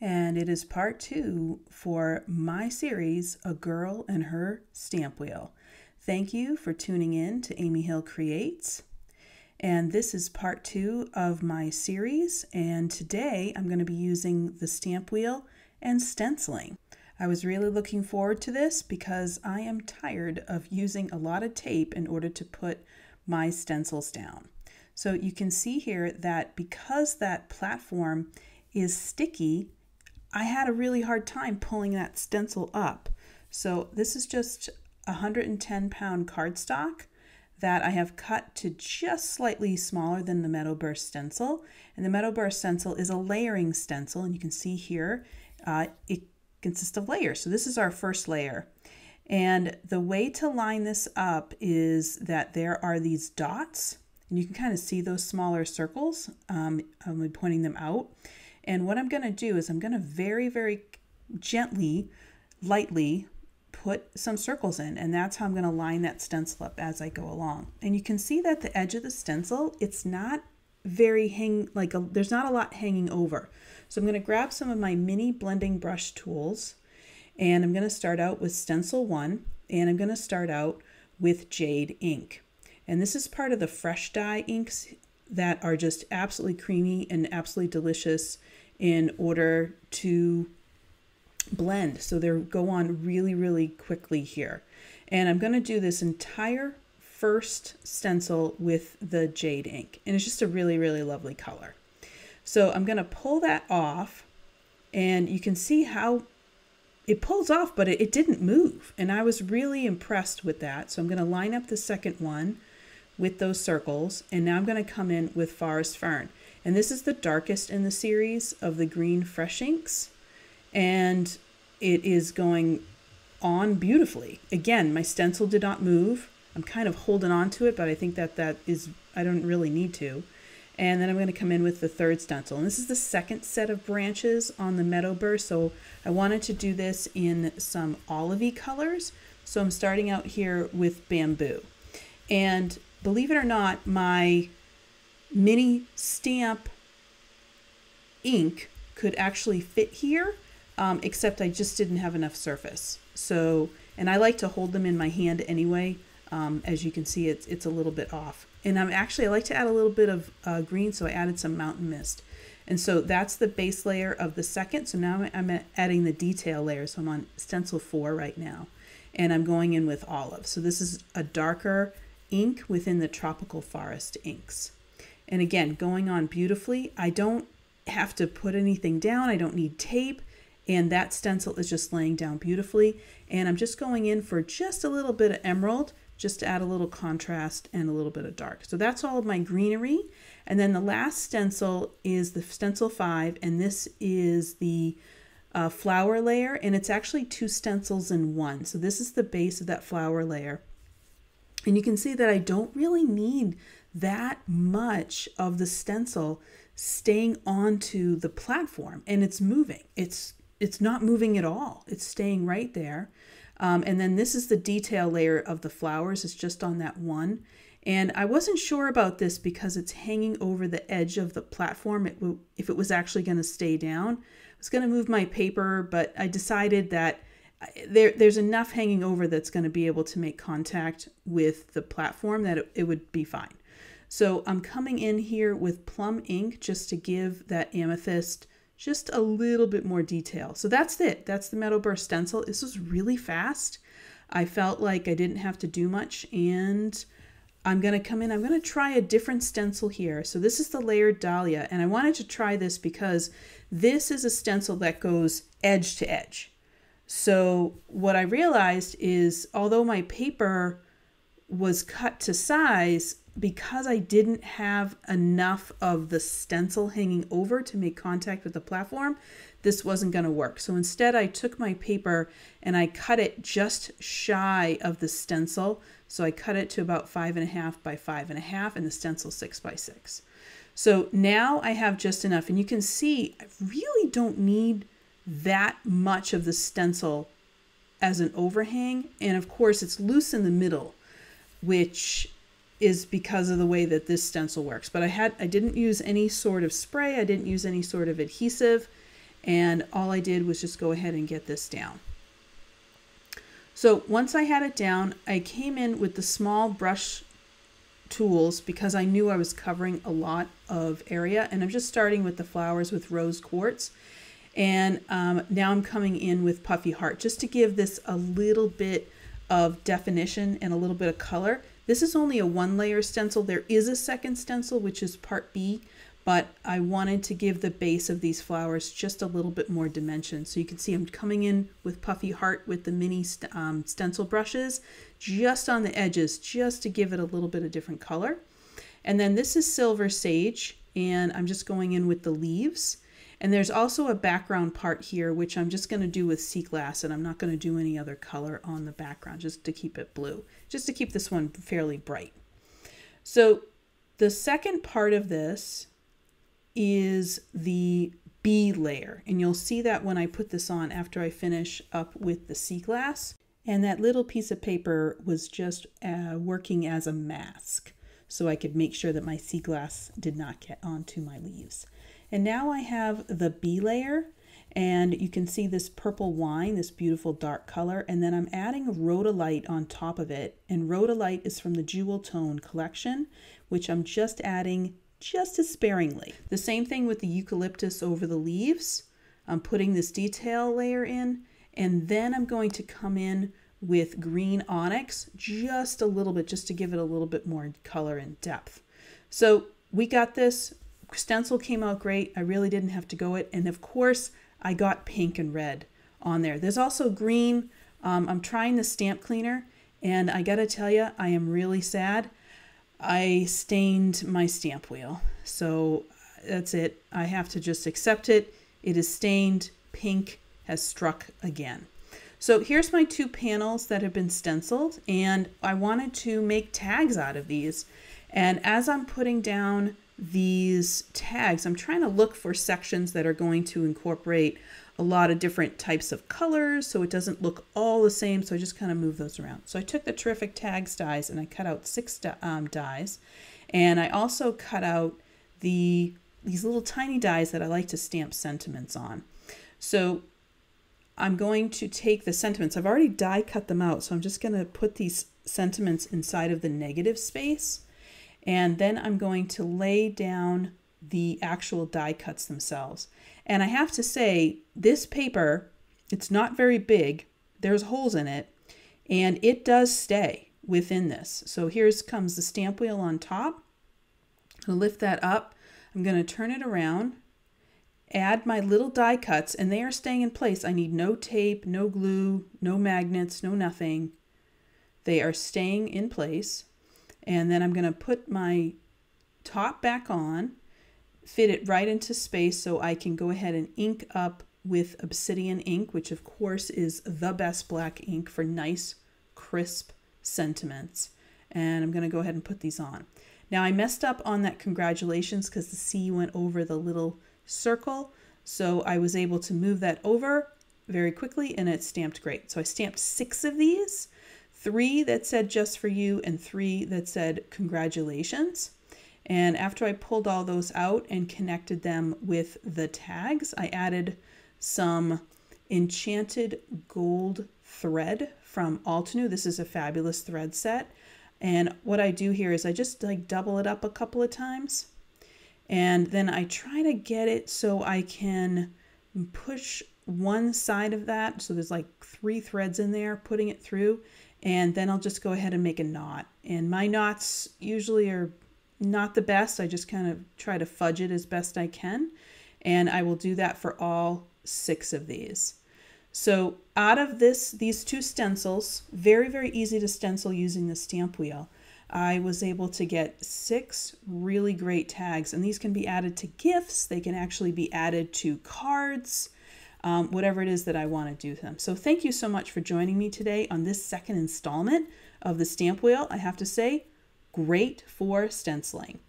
and it is part 2 for my series, A Girl and Her Stamp Wheel. Thank you for tuning in to Amy Hill Creates, and this is part 2 of my series, and today I'm going to be using the stamp wheel and stenciling. I was really looking forward to this because I am tired of using a lot of tape in order to put my stencils down. So you can see here that because that platform is sticky, I had a really hard time pulling that stencil up. So this is just 110-pound cardstock that I have cut to just slightly smaller than the Meadow Burst stencil. And the Meadow Burst stencil is a layering stencil, and you can see here it consists of layers. So this is our first layer. And the way to line this up is that there are these dots, and you can kind of see those smaller circles. I'm pointing them out. And what I'm going to do is I'm going to very, very gently, lightly put some circles in, and that's how I'm going to line that stencil up as I go along. And you can see that the edge of the stencil, it's not very there's not a lot hanging over. So I'm going to grab some of my mini blending brush tools, and I'm going to start out with Stencil 1, and I'm going to start out with Jade ink. And this is part of the fresh dye inks that are just absolutely creamy and absolutely delicious in order to blend. So they go on really, really quickly here. And I'm going to do this entire first stencil with the Jade ink. And it's just a really, really lovely color. So I'm going to pull that off, and you can see how it pulls off, but it didn't move. And I was really impressed with that. So I'm going to line up the second one with those circles, and now I'm going to come in with Forest Fern. And this is the darkest in the series of the green fresh inks, and it is going on beautifully. Again, my stencil did not move. I'm kind of holding on to it, but I think that is, I don't really need to. And then I'm going to come in with the third stencil, and this is the second set of branches on the Meadow Burst. So I wanted to do this in some olivey colors, so I'm starting out here with Bamboo. And believe it or not, my mini stamp ink could actually fit here, except I just didn't have enough surface. So, and I like to hold them in my hand anyway. As you can see, it's a little bit off. And I like to add a little bit of green, so I added some Mountain Mist. And so that's the base layer of the second. So now I'm adding the detail layer. So I'm on Stencil 4 right now, and I'm going in with Olive. So this is a darker ink within the Tropical Forest inks. And again, going on beautifully. I don't have to put anything down. I don't need tape. And that stencil is just laying down beautifully. And I'm just going in for just a little bit of emerald, just to add a little contrast and a little bit of dark. So that's all of my greenery. And then the last stencil is the Stencil 5, and this is the flower layer, and it's actually 2 stencils in one. So this is the base of that flower layer. And you can see that I don't really need that much of the stencil staying onto the platform, and it's moving. It's not moving at all. It's staying right there. And then this is the detail layer of the flowers. It's just on that one. And I wasn't sure about this because it's hanging over the edge of the platform. If it was actually going to stay down, I was going to move my paper, but I decided that there's enough hanging over that's going to be able to make contact with the platform that it would be fine. So I'm coming in here with Plum ink just to give that amethyst just a little bit more detail. So that's it. That's the Meadow Burst stencil. This was really fast. I felt like I didn't have to do much, and I'm going to come in. I'm going to try a different stencil here. So this is the layered Dahlia, and I wanted to try this because this is a stencil that goes edge to edge. So what I realized is, although my paper was cut to size, because I didn't have enough of the stencil hanging over to make contact with the platform, this wasn't going to work. So instead I took my paper and I cut it just shy of the stencil. So I cut it to about 5.5 by 5.5, and the stencil 6 by 6. So now I have just enough, and you can see I really don't need that much of the stencil as an overhang. And of course it's loose in the middle, which is because of the way that this stencil works. But I didn't use any sort of spray. I didn't use any sort of adhesive. And all I did was just go ahead and get this down. So once I had it down, I came in with the small brush tools because I knew I was covering a lot of area, and I'm just starting with the flowers with rose quartz. And now I'm coming in with Puffy Heart just to give this a little bit of definition and a little bit of color. This is only a 1-layer stencil. There is a second stencil, which is part B, but I wanted to give the base of these flowers just a little bit more dimension. So you can see I'm coming in with Puffy Heart with the mini stencil brushes just on the edges, just to give it a little bit of different color. And then this is Silver Sage, and I'm just going in with the leaves. And there's also a background part here, which I'm just going to do with sea glass, and I'm not going to do any other color on the background, just to keep it blue, just to keep this one fairly bright. So the second part of this is the B layer, and you'll see that when I put this on after I finish up with the sea glass. And that little piece of paper was just working as a mask, so I could make sure that my sea glass did not get onto my leaves. And now I have the B layer, and you can see this purple wine, this beautiful dark color, and then I'm adding Rhodolite on top of it. And Rhodolite is from the Jewel Tone collection, which I'm just adding just as sparingly. The same thing with the eucalyptus over the leaves. I'm putting this detail layer in, and then I'm going to come in with green onyx just a little bit, just to give it a little bit more color and depth. So we got this. Stencil came out great. I really didn't have to go it. And of course, I got pink and red on there. There's also green. I'm trying the stamp cleaner, and I gotta tell you, I am really sad. I stained my stamp wheel. So that's it. I have to just accept it. It is stained. Pink has struck again. So here's my 2 panels that have been stenciled, and I wanted to make tags out of these. And as I'm putting down these tags, I'm trying to look for sections that are going to incorporate a lot of different types of colors so it doesn't look all the same. So I just kind of move those around. So I took the Terrific Tags dies and I cut out 6 dies, and I also cut out these little tiny dies that I like to stamp sentiments on. So I'm going to take the sentiments. I've already die cut them out, so I'm just going to put these sentiments inside of the negative space. And then I'm going to lay down the actual die cuts themselves. And I have to say, this paper, it's not very big. There's holes in it, and it does stay within this. So here's comes the stamp wheel on top. I'll lift that up. I'm going to turn it around, add my little die cuts, and they are staying in place. I need no tape, no glue, no magnets, no nothing. They are staying in place. And then I'm going to put my top back on, fit it right into space so I can go ahead and ink up with Obsidian ink, which of course is the best black ink for nice, crisp sentiments. And I'm going to go ahead and put these on. Now I messed up on that congratulations because the C went over the little circle. So I was able to move that over very quickly, and it stamped great. So I stamped 6 of these. 3 that said just for you and 3 that said congratulations. And after I pulled all those out and connected them with the tags, I added some Enchanted gold thread from Altenew. This is a fabulous thread set. And what I do here is I just like double it up a couple of times. And then I try to get it so I can push one side of that. So there's like 3 threads in there, putting it through. And then I'll just go ahead and make a knot. And my knots usually are not the best. I just kind of try to fudge it as best I can. And I will do that for all 6 of these. So out of these 2 stencils, very, very easy to stencil using the stamp wheel, I was able to get 6 really great tags. And these can be added to gifts. They can actually be added to cards. Whatever it is that I want to do to them. So thank you so much for joining me today on this second installment of the stamp wheel. I have to say, great for stenciling.